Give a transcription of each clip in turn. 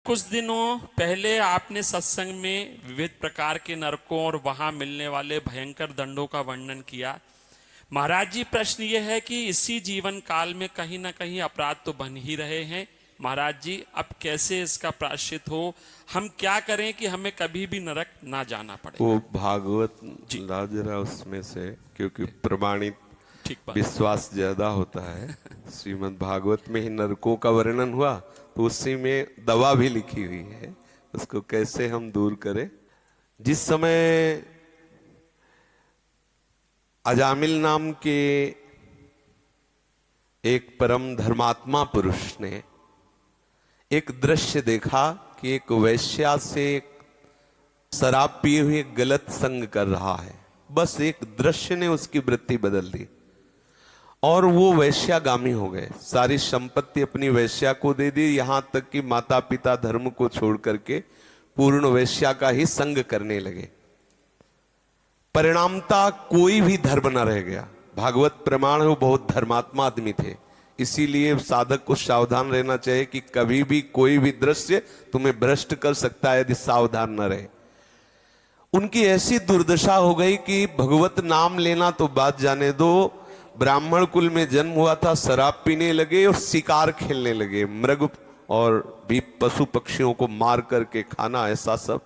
कुछ दिनों पहले आपने सत्संग में विविध प्रकार के नरकों और वहां मिलने वाले भयंकर दंडों का वर्णन किया। महाराज जी, प्रश्न यह है कि इसी जीवन काल में कहीं ना कहीं अपराध तो बन ही रहे हैं। महाराज जी, अब कैसे इसका प्रायश्चित हो? हम क्या करें कि हमें कभी भी नरक ना जाना पड़े? वो भागवत जी। जरा उसमें से, क्योंकि प्रमाणित ठीक बात। विश्वास ज्यादा होता है। श्रीमद् भागवत में ही नरकों का वर्णन हुआ, तो उसी में दवा भी लिखी हुई है, उसको कैसे हम दूर करें। जिस समय अजामिल नाम के एक परम धर्मात्मा पुरुष ने एक दृश्य देखा कि एक वेश्या से एक शराब पिए हुए गलत संग कर रहा है, बस एक दृश्य ने उसकी वृत्ति बदल दी और वो वैश्यागामी हो गए। सारी संपत्ति अपनी वैश्या को दे दी, यहां तक कि माता पिता धर्म को छोड़ करके पूर्ण वैश्या का ही संग करने लगे। परिणामता कोई भी धर्म न रह गया। भागवत प्रमाण है, वो बहुत धर्मात्मा आदमी थे। इसीलिए साधक को सावधान रहना चाहिए कि कभी भी कोई भी दृश्य तुम्हें भ्रष्ट कर सकता है यदि सावधान न रहे। उनकी ऐसी दुर्दशा हो गई कि भगवत नाम लेना तो बात जाने दो, ब्राह्मण कुल में जन्म हुआ था, शराब पीने लगे और शिकार खेलने लगे, मृग और भी पशु पक्षियों को मार करके खाना, ऐसा सब।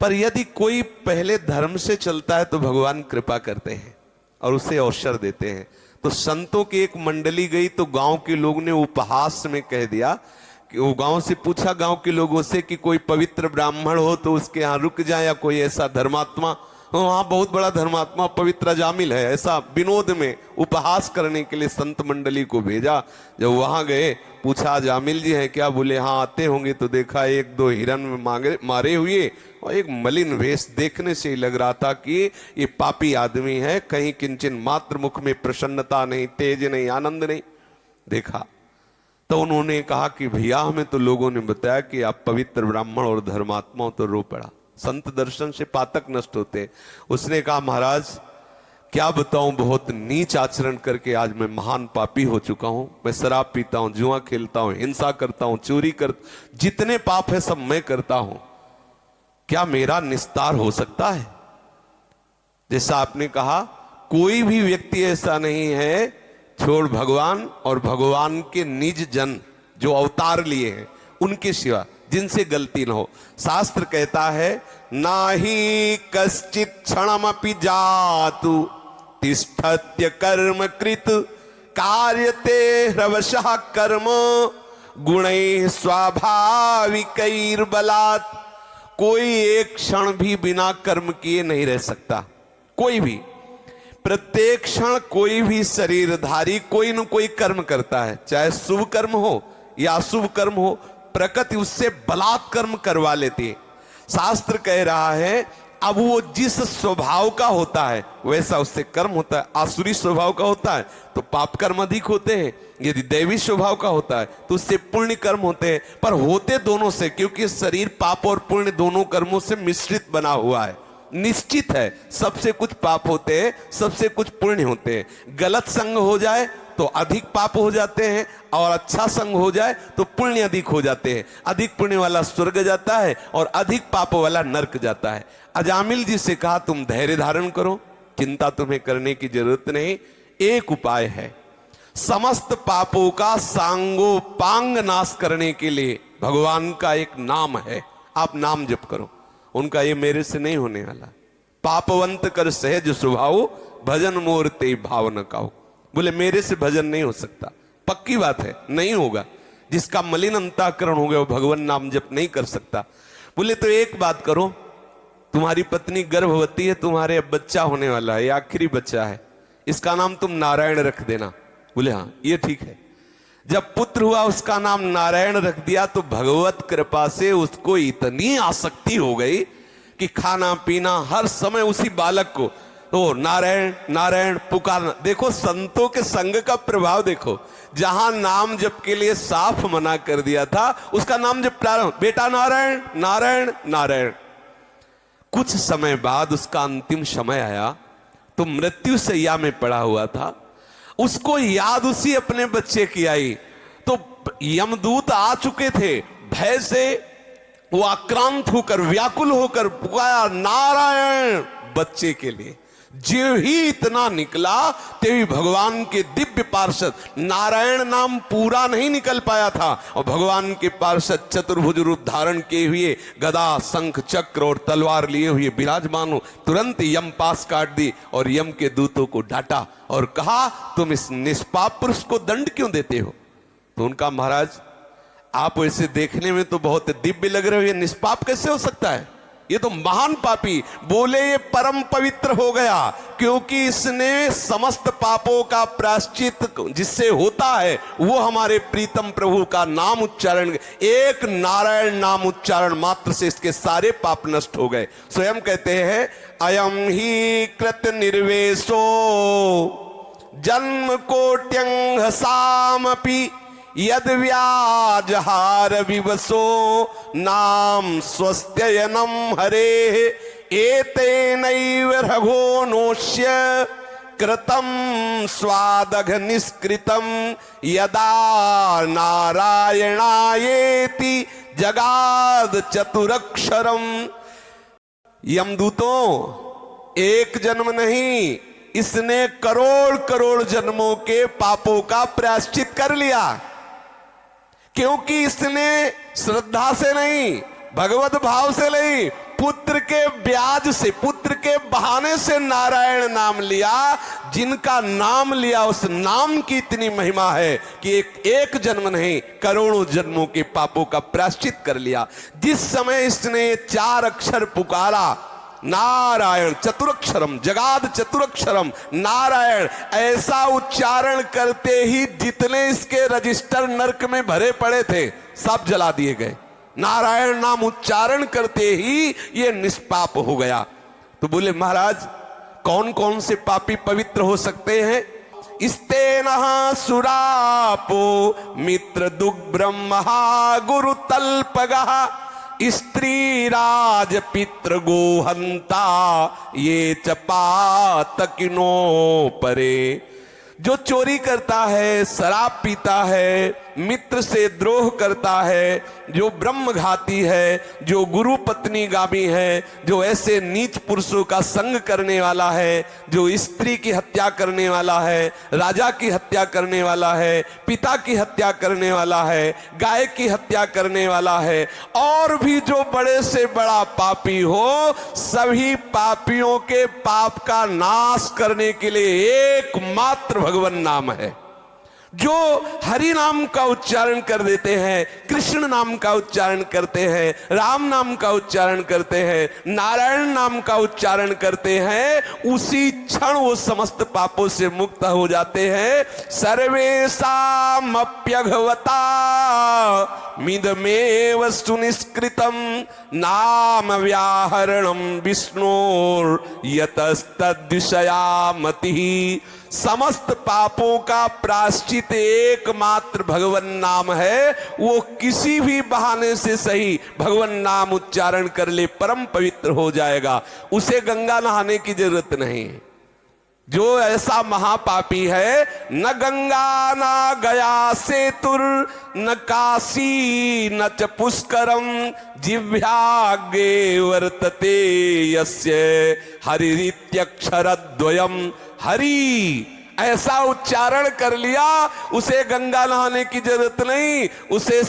पर यदि कोई पहले धर्म से चलता है तो भगवान कृपा करते हैं और उसे अवसर देते हैं। तो संतों की एक मंडली गई तो गांव के लोग ने उपहास में कह दिया कि वो गांव से पूछा, गांव के लोगों से, कि कोई पवित्र ब्राह्मण हो तो उसके यहाँ रुक जाए, या कोई ऐसा धर्मात्मा। वहां बहुत बड़ा धर्मात्मा पवित्र अजामिल है, ऐसा विनोद में उपहास करने के लिए संत मंडली को भेजा। जब वहां गए, पूछा अजामिल जी हैं क्या? बोले हाँ आते होंगे। तो देखा एक दो हिरन में मारे हुए और एक मलिन वेश, देखने से ही लग रहा था कि ये पापी आदमी है। कहीं किंचन मात्र मुख में प्रसन्नता नहीं, तेज नहीं, आनंद नहीं। देखा तो उन्होंने कहा कि भैया हमें तो लोगों ने बताया कि आप पवित्र ब्राह्मण और धर्मात्मा हो। तो रो पड़ा। संत दर्शन से पातक नष्ट होते। उसने कहा महाराज क्या बताऊं, बहुत नीच आचरण करके आज मैं महान पापी हो चुका हूं। मैं शराब पीता हूं, जुआ खेलता हूं, हिंसा करता हूं, चोरी कर, जितने पाप है सब मैं करता हूं। क्या मेरा निस्तार हो सकता है? जैसा आपने कहा, कोई भी व्यक्ति ऐसा नहीं है, छोड़ भगवान और भगवान के निज जन जो अवतार लिए हैं उनके सिवा, जिनसे गलती न हो। शास्त्र कहता है नाही कश्चित क्षणमपि जातु तिष्ठत्य कर्म कृत कार्यते ह्रवशः कर्म गुणैः स्वाभाविकैर्बलात्। कोई एक क्षण भी बिना कर्म किए नहीं रह सकता, कोई भी। प्रत्येक क्षण कोई भी शरीरधारी कोई न कोई कर्म करता है, चाहे शुभ कर्म हो या अशुभ कर्म हो, प्रकृति उससे बलात् कर्म करवा लेती है। शास्त्र कह रहा है अब वो जिस स्वभाव का होता है वैसा उससे कर्म होता है। आसुरी स्वभाव का होता है तो पाप कर्म अधिक होते हैं, यदि दैवी स्वभाव का होता है तो उससे पुण्य कर्म होते हैं। पर होते दोनों से, क्योंकि शरीर पाप और पुण्य दोनों कर्मों से मिश्रित बना हुआ है। निश्चित है सबसे कुछ पाप होते हैं, सबसे कुछ पुण्य होते हैं। गलत संग हो जाए तो अधिक पाप हो जाते हैं और अच्छा संग हो जाए तो पुण्य अधिक हो जाते हैं। अधिक पुण्य वाला स्वर्ग जाता है और अधिक पाप वाला नरक जाता है। अजामिल जी से कहा तुम धैर्य धारण करो, चिंता तुम्हें करने की जरूरत नहीं। एक उपाय है, समस्त पापों का सांगोपांग नाश करने के लिए भगवान का एक नाम है, आप नाम जप करो। उनका ये मेरे से नहीं होने वाला। पापवंत कर सहज स्वभाव भजन मोर ते भाव न काओ। बोले मेरे से भजन नहीं हो सकता, पक्की बात है, नहीं होगा। जिसका मलिन अंतःकरण हो गया वो भगवान नाम जप नहीं कर सकता। बोले तो एक बात करो, तुम्हारी पत्नी गर्भवती है, तुम्हारे अब बच्चा होने वाला है, ये आखिरी बच्चा है, इसका नाम तुम नारायण रख देना। बोले हाँ ये ठीक है। जब पुत्र हुआ उसका नाम नारायण रख दिया तो भगवत कृपा से उसको इतनी आसक्ति हो गई कि खाना पीना हर समय उसी बालक को तो नारायण नारायण पुकारना। देखो संतों के संग का प्रभाव देखो। जहां नाम जप के लिए साफ मना कर दिया था उसका नाम जप प्रारंभ, बेटा नारायण नारायण नारायण। कुछ समय बाद उसका अंतिम समय आया तो मृत्यु शैया में पड़ा हुआ था। उसको याद उसी अपने बच्चे की आई तो यमदूत आ चुके थे, भय से वो आक्रांत होकर व्याकुल होकर पुकारा नारायण बच्चे के लिए। जो ही इतना निकला तेवी भगवान के दिव्य पार्षद, नारायण नाम पूरा नहीं निकल पाया था और भगवान के पार्षद चतुर्भुज रूप धारण किए हुए गदा शंख चक्र और तलवार लिए हुए विराजमान हो, तुरंत यम पास काट दी और यम के दूतों को डांटा और कहा तुम इस निष्पाप पुरुष को दंड क्यों देते हो? तो उनका महाराज आप वैसे देखने में तो बहुत दिव्य लग रहे हो, ये निष्पाप कैसे हो सकता है? ये तो महान पापी। बोले ये परम पवित्र हो गया क्योंकि इसने समस्त पापों का प्रायश्चित जिससे होता है वो हमारे प्रीतम प्रभु का नाम उच्चारण, एक नारायण नाम उच्चारण मात्र से इसके सारे पाप नष्ट हो गए। स्वयं कहते हैं अयम ही कृत निर्वेशो जन्म कोट्यंग सामपि यद व्याजहार विवसो नाम स्वस्त्ययनम हरे एतेनैव रघोनोष्य कृतम स्वादघ निष्कृतम यदा नारायणायेति जगाद चतुरक्षरम। यमदूतों, एक जन्म नहीं, इसने करोड़ करोड़ जन्मों के पापों का प्रायश्चित कर लिया क्योंकि इसने श्रद्धा से नहीं, भगवत भाव से नहीं, पुत्र के ब्याज से, पुत्र के बहाने से नारायण नाम लिया। जिनका नाम लिया उस नाम की इतनी महिमा है कि एक जन्म नहीं, करोड़ों जन्मों के पापों का प्रायश्चित कर लिया। जिस समय इसने 4 अक्षर पुकारा, नारायण चतुरक्षरम, जगाद चतुरक्षरम नारायण, ऐसा उच्चारण करते ही जितने इसके रजिस्टर नरक में भरे पड़े थे सब जला दिए गए। नारायण नाम उच्चारण करते ही ये निष्पाप हो गया। तो बोले महाराज कौन कौन से पापी पवित्र हो सकते हैं? इस्तेनः सुरापो मित्र दुग्ब्रह्महा गुरु तल्पगः स्त्री राज पितृ गोहंता ये च पातकिनो परे। जो चोरी करता है, शराब पीता है, मित्र से द्रोह करता है, जो ब्रह्मघाती है, जो गुरु पत्नी गामी है, जो ऐसे नीच पुरुषों का संग करने वाला है, जो स्त्री की हत्या करने वाला है, राजा की हत्या करने वाला है, पिता की हत्या करने वाला है, गाय की हत्या करने वाला है, और भी जो बड़े से बड़ा पापी हो, सभी पापियों के पाप का नाश करने के लिए एकमात्र भगवान नाम है। जो हरि नाम का उच्चारण कर देते हैं, कृष्ण नाम का उच्चारण करते हैं, राम नाम का उच्चारण करते हैं, नारायण नाम का उच्चारण करते हैं, उसी क्षण वो समस्त पापों से मुक्त हो जाते हैं। सर्वेषामप्यघवता मिदमेव सुनिष्कृतम नाम व्याहरणम विष्णोर यतस्तद्विषया मतिः। समस्त पापों का प्रायश्चित एकमात्र भगवान नाम है। वो किसी भी बहाने से सही भगवान नाम उच्चारण कर ले, परम पवित्र हो जाएगा। उसे गंगा नहाने की जरूरत नहीं। जो ऐसा महापापी है, न गंगा न गया सेतुर न काशी न च पुष्करम जिह्वाग्रे वर्तते यस्य हरिरित्यक्षरद्वयम्। हरि ऐसा उच्चारण कर लिया, उसे गंगा नहाने की जरूरत नहीं, उसे